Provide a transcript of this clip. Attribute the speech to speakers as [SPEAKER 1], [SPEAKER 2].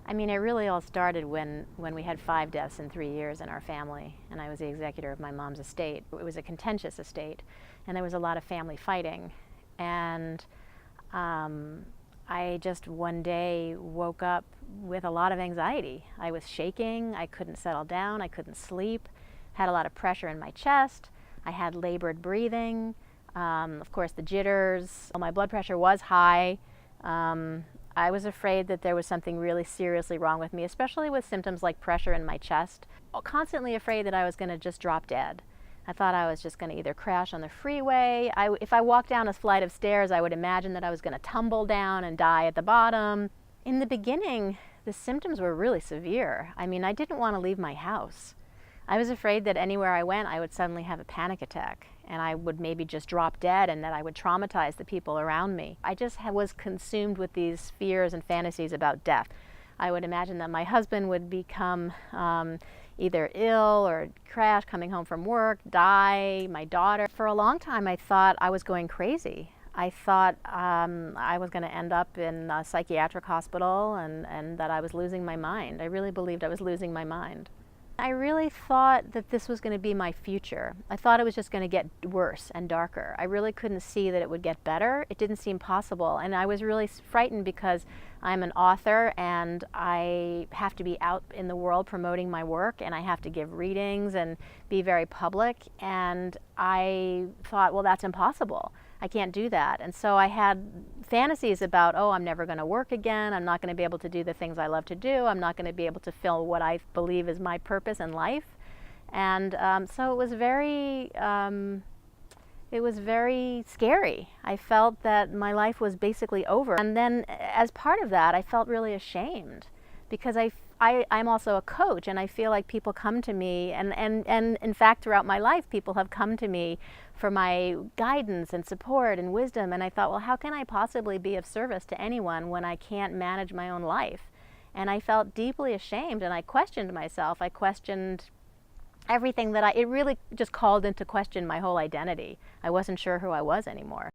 [SPEAKER 1] I mean, it really all started when we had 5 deaths in 3 years in our family, and I was the executor of my mom's estate. It was a contentious estate, and there was a lot of family fighting. And I just one day woke up with a lot of anxiety. I was shaking, I couldn't settle down, I couldn't sleep, had a lot of pressure in my chest, I had labored breathing, of course the jitters, my blood pressure was high. I was afraid that there was something really seriously wrong with me, especially with symptoms like pressure in my chest. Constantly afraid that I was going to just drop dead. I thought I was just going to either crash on the freeway. If I walked down a flight of stairs, I would imagine that I was going to tumble down and die at the bottom. In the beginning, the symptoms were really severe. I mean, I didn't want to leave my house. I was afraid that anywhere I went, I would suddenly have a panic attack and I would maybe just drop dead and that I would traumatize the people around me. I just was consumed with these fears and fantasies about death. I would imagine that my husband would become either ill or crash coming home from work, die, my daughter. For a long time I thought I was going crazy. I thought I was going to end up in a psychiatric hospital and that I was losing my mind. I really believed I was losing my mind. I really thought that this was going to be my future. I thought it was just going to get worse and darker. I really couldn't see that it would get better. It didn't seem possible. And I was really frightened because I'm an author and I have to be out in the world promoting my work and I have to give readings and be very public. And I thought, well, that's impossible. I can't do that. And so I had fantasies about, oh, I'm never going to work again. I'm not going to be able to do the things I love to do. I'm not going to be able to fill what I believe is my purpose in life. And so it was very scary. I felt that my life was basically over. And then as part of that, I felt really ashamed because I'm also a coach and I feel like people come to me and in fact throughout my life people have come to me for my guidance and support and wisdom, and I thought, well, how can I possibly be of service to anyone when I can't manage my own life? And I felt deeply ashamed and I questioned myself. I questioned everything it really just called into question my whole identity. I wasn't sure who I was anymore.